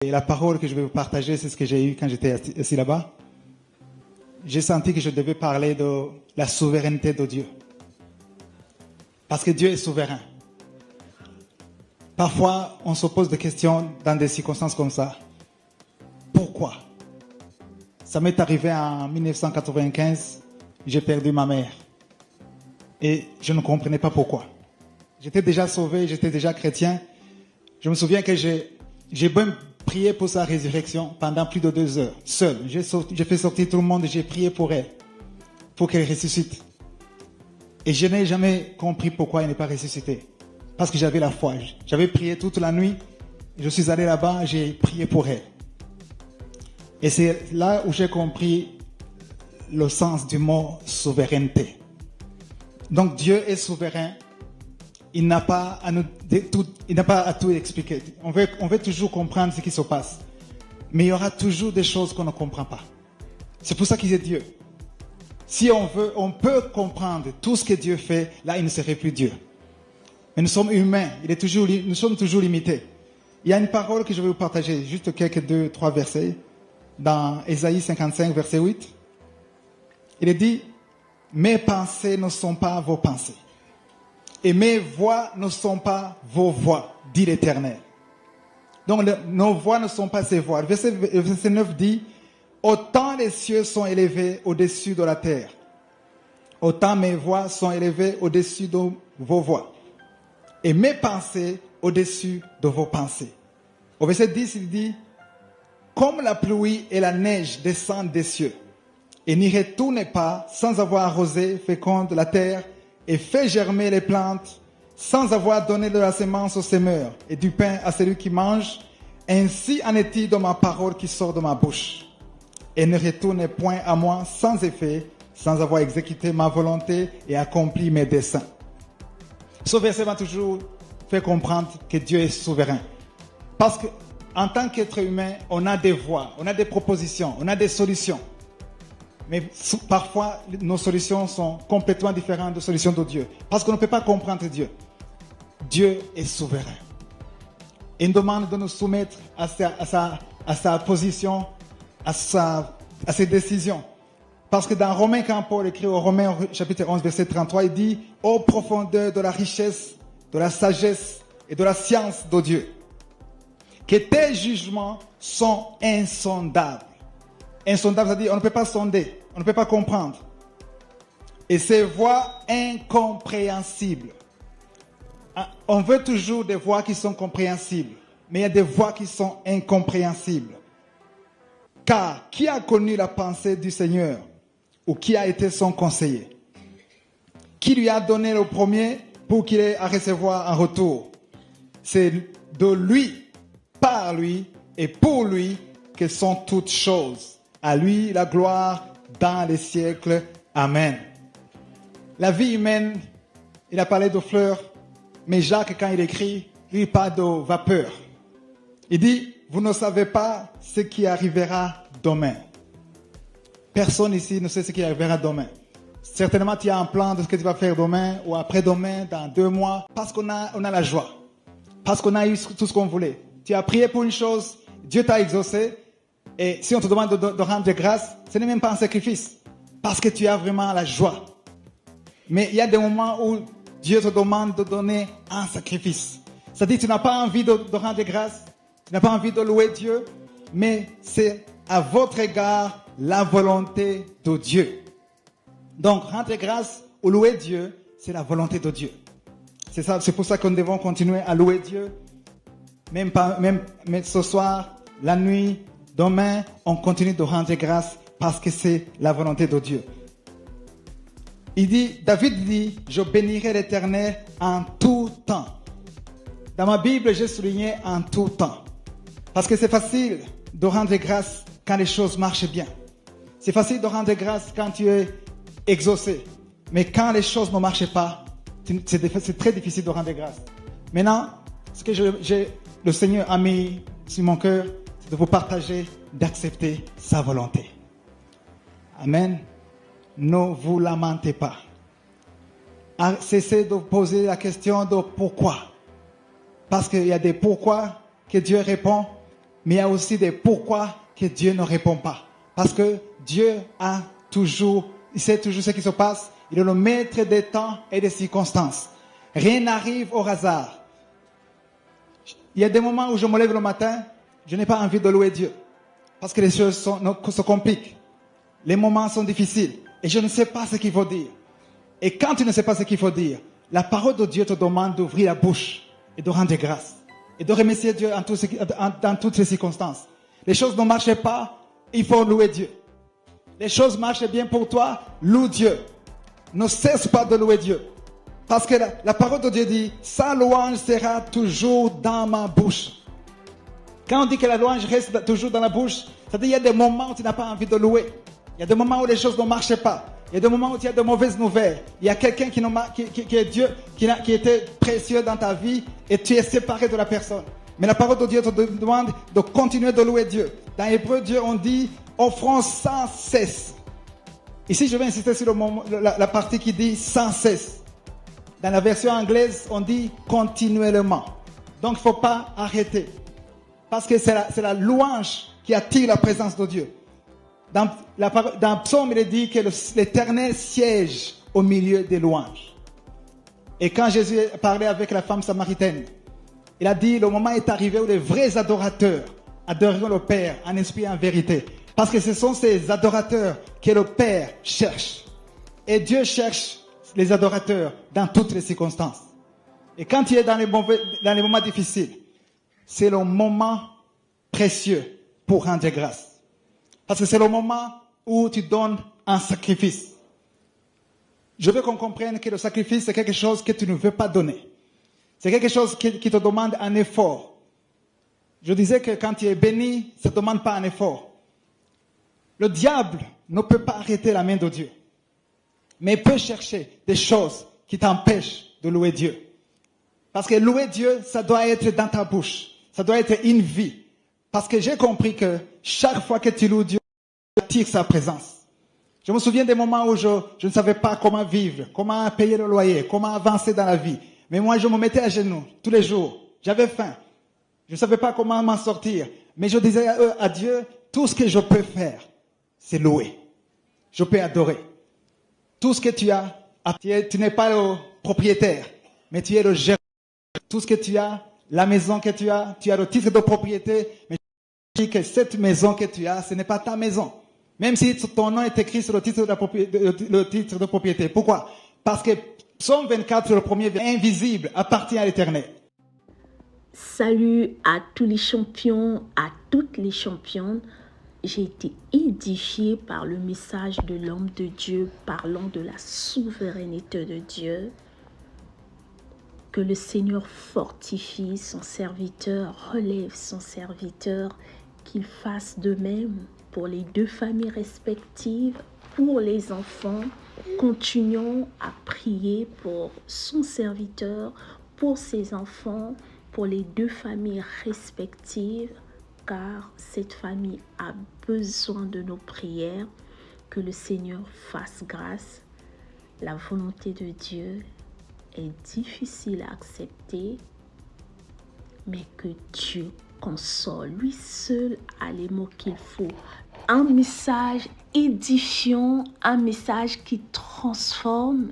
Et la parole que je vais vous partager, c'est ce que j'ai eu quand j'étais assis là-bas. J'ai senti que je devais parler de la souveraineté de Dieu. Parce que Dieu est souverain. Parfois, on se pose des questions dans des circonstances comme ça. Pourquoi? Ça m'est arrivé en 1995, j'ai perdu ma mère. Et je ne comprenais pas pourquoi. J'étais déjà sauvé, j'étais déjà chrétien. Je me souviens que j'ai même prié pour sa résurrection pendant plus de 2 heures, seul. J'ai fait sortir tout le monde et j'ai prié pour elle, pour qu'elle ressuscite. Et je n'ai jamais compris pourquoi elle n'est pas ressuscitée. Parce que j'avais la foi. J'avais prié toute la nuit. Je suis allé là-bas, j'ai prié pour elle. Et c'est là où j'ai compris le sens du mot souveraineté. Donc Dieu est souverain. Il n'a pas à tout expliquer. On veut toujours comprendre ce qui se passe. Mais il y aura toujours des choses qu'on ne comprend pas. C'est pour ça qu'il est Dieu. Si on peut comprendre tout ce que Dieu fait, là il ne serait plus Dieu. Mais nous sommes humains, nous sommes toujours limités. Il y a une parole que je vais vous partager, juste quelques 2-3 versets, dans Ésaïe 55, verset 8. Il est dit, « Mes pensées ne sont pas vos pensées, et mes voix ne sont pas vos voix, dit l'Éternel. » Donc nos voix ne sont pas ses voix. Le verset 9 dit, « Autant les cieux sont élevés au-dessus de la terre, autant mes voix sont élevées au-dessus de vos voix. Et mes pensées au-dessus de vos pensées. » Au verset 10, il dit, « Comme la pluie et la neige descendent des cieux, et n'y retournent pas sans avoir arrosé, féconde la terre, et fait germer les plantes, sans avoir donné de la semence au semeur, et du pain à celui qui mange, ainsi en est-il de ma parole qui sort de ma bouche. Et ne retourne point à moi sans effet, sans avoir exécuté ma volonté et accompli mes desseins. » Ce verset m'a toujours fait comprendre que Dieu est souverain. Parce qu'en tant qu'être humain, on a des voies, on a des propositions, on a des solutions. Mais parfois, nos solutions sont complètement différentes des solutions de Dieu. Parce qu'on ne peut pas comprendre Dieu. Dieu est souverain. Il nous demande de nous soumettre à sa position, à ses décisions. Parce que dans Romains, quand Paul écrit au Romains chapitre 11, verset 33, il dit « Ô profondeur de la richesse, de la sagesse et de la science de Dieu, que tes jugements sont insondables. » Insondable, c'est-à-dire on ne peut pas sonder, on ne peut pas comprendre. Et ses voies incompréhensibles. On veut toujours des voies qui sont compréhensibles, mais il y a des voies qui sont incompréhensibles. Car qui a connu la pensée du Seigneur, ou qui a été son conseiller? Qui lui a donné le premier pour qu'il ait à recevoir en retour? C'est de lui, par lui et pour lui que sont toutes choses. À lui la gloire dans les siècles. Amen. La vie humaine, il a parlé de fleurs, mais Jacques, quand il écrit, lui, il parle de vapeur. Il dit, vous ne savez pas ce qui arrivera demain. Personne ici ne sait ce qui arrivera demain. Certainement, tu as un plan de ce que tu vas faire demain ou après-demain, dans 2 mois, parce qu'on a la joie, parce qu'on a eu tout ce qu'on voulait. Tu as prié pour une chose, Dieu t'a exaucé, et si on te demande de rendre grâce, ce n'est même pas un sacrifice, parce que tu as vraiment la joie. Mais il y a des moments où Dieu te demande de donner un sacrifice. C'est-à-dire que tu n'as pas envie de rendre grâce, tu n'as pas envie de louer Dieu, mais c'est à votre égard la volonté de Dieu. Donc, rendre grâce ou louer Dieu, c'est la volonté de Dieu. C'est pour ça que nous devons continuer à louer Dieu. Même ce soir, la nuit, demain, on continue de rendre grâce parce que c'est la volonté de Dieu. David dit, je bénirai l'Éternel en tout temps. Dans ma Bible, j'ai souligné en tout temps. Parce que c'est facile de rendre grâce quand les choses marchent bien. C'est facile de rendre grâce quand tu es exaucé. Mais quand les choses ne marchent pas, c'est très difficile de rendre grâce. Maintenant, ce que le Seigneur a mis sur mon cœur, c'est de vous partager, d'accepter sa volonté. Amen. Ne vous lamentez pas. Cessez de poser la question de pourquoi. Parce qu'il y a des pourquoi que Dieu répond Mais il y a aussi des pourquoi que Dieu ne répond pas. Parce que Dieu il sait toujours ce qui se passe. Il est le maître des temps et des circonstances. Rien n'arrive au hasard. Il y a des moments où je me lève le matin, je n'ai pas envie de louer Dieu. Parce que les choses se compliquent. Les moments sont difficiles. Et je ne sais pas ce qu'il faut dire. Et quand tu ne sais pas ce qu'il faut dire, la parole de Dieu te demande d'ouvrir la bouche et de rendre grâce. Et de remercier Dieu dans toutes les circonstances. Les choses ne marchent pas, il faut louer Dieu. Les choses marchent bien pour toi, loue Dieu. Ne cesse pas de louer Dieu. Parce que la parole de Dieu dit, sa louange sera toujours dans ma bouche. Quand on dit que la louange reste toujours dans la bouche, c'est-à-dire qu'il y a des moments où tu n'as pas envie de louer. Il y a des moments où les choses ne marchent pas. Il y a des moments où tu as de mauvaises nouvelles. Il y a quelqu'un qui est Dieu, qui était précieux dans ta vie et tu es séparé de la personne. Mais la parole de Dieu te demande de continuer de louer Dieu. Dans Hébreu, Dieu, on dit, offrons sans cesse. Ici, je vais insister sur la partie qui dit sans cesse. Dans la version anglaise, on dit continuellement. Donc, il ne faut pas arrêter. Parce que c'est la louange qui attire la présence de Dieu. Dans Psaume, il est dit que l'Éternel siège au milieu des louanges. Et quand Jésus parlait avec la femme samaritaine, il a dit, le moment est arrivé où les vrais adorateurs adoreront le Père en esprit et en vérité. Parce que ce sont ces adorateurs que le Père cherche. Et Dieu cherche les adorateurs dans toutes les circonstances. Et quand tu es dans les moments difficiles, c'est le moment précieux pour rendre grâce. Parce que c'est le moment où tu donnes un sacrifice. Je veux qu'on comprenne que le sacrifice, c'est quelque chose que tu ne veux pas donner. C'est quelque chose qui te demande un effort. Je disais que quand tu es béni, ça ne te demande pas un effort. Le diable ne peut pas arrêter la main de Dieu. Mais il peut chercher des choses qui t'empêchent de louer Dieu. Parce que louer Dieu, ça doit être dans ta bouche. Ça doit être une vie. Parce que j'ai compris que chaque fois que tu loues Dieu, tu attires sa présence. Je me souviens des moments où je ne savais pas comment vivre, comment payer le loyer, comment avancer dans la vie. Mais moi, je me mettais à genoux tous les jours. J'avais faim. Je ne savais pas comment m'en sortir. Mais je disais à Dieu, tout ce que je peux faire, c'est louer. Je peux adorer. Tout ce que tu as, tu n'es pas le propriétaire, mais tu es le gérant. Tout ce que tu as, la maison que tu as le titre de propriété, mais je dis que cette maison que tu as, ce n'est pas ta maison. Même si ton nom est écrit sur le titre de propriété. Pourquoi? Parce que Psaume 24, le premier vers invisible, appartient à l'Éternel. Salut à tous les champions, à toutes les championnes. J'ai été édifiée par le message de l'homme de Dieu parlant de la souveraineté de Dieu. Que le Seigneur fortifie son serviteur, relève son serviteur, qu'il fasse de même pour les deux familles respectives, pour les enfants. Continuons à prier pour son serviteur, pour ses enfants, pour les deux familles respectives, car cette famille a besoin de nos prières. Que le Seigneur fasse grâce. La volonté de Dieu est difficile à accepter, mais que Dieu console. Lui seul a les mots qu'il faut. Un message édifiant, un message qui transforme.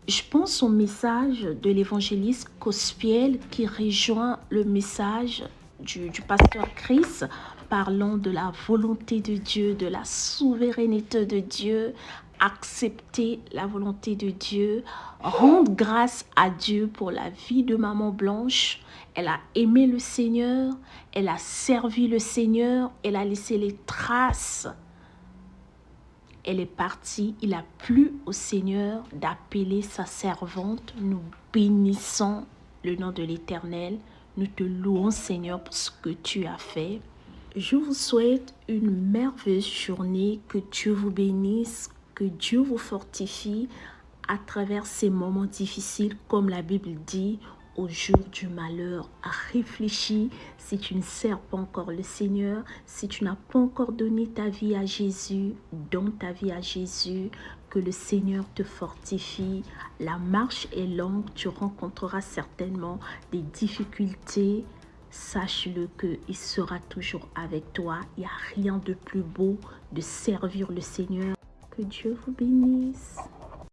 Je pense au message de l'évangéliste Cospiel qui rejoint le message du pasteur Chris parlant de la volonté de Dieu, de la souveraineté de Dieu, accepter la volonté de Dieu, rendre grâce à Dieu pour la vie de Maman Blanche. Elle a aimé le Seigneur, elle a servi le Seigneur, elle a laissé les traces. Elle est partie, il a plu au Seigneur d'appeler sa servante. Nous bénissons le nom de l'Éternel. Nous te louons, Seigneur, pour ce que tu as fait. Je vous souhaite une merveilleuse journée, que Dieu vous bénisse, que Dieu vous fortifie à travers ces moments difficiles, comme la Bible dit, au jour du malheur. Réfléchis, si tu ne sers pas encore le Seigneur, si tu n'as pas encore donné ta vie à Jésus, donne ta vie à Jésus, que le Seigneur te fortifie. La marche est longue, tu rencontreras certainement des difficultés. sache-le qu'il sera toujours avec toi. Il n'y a rien de plus beau de servir le Seigneur. Que Dieu vous bénisse.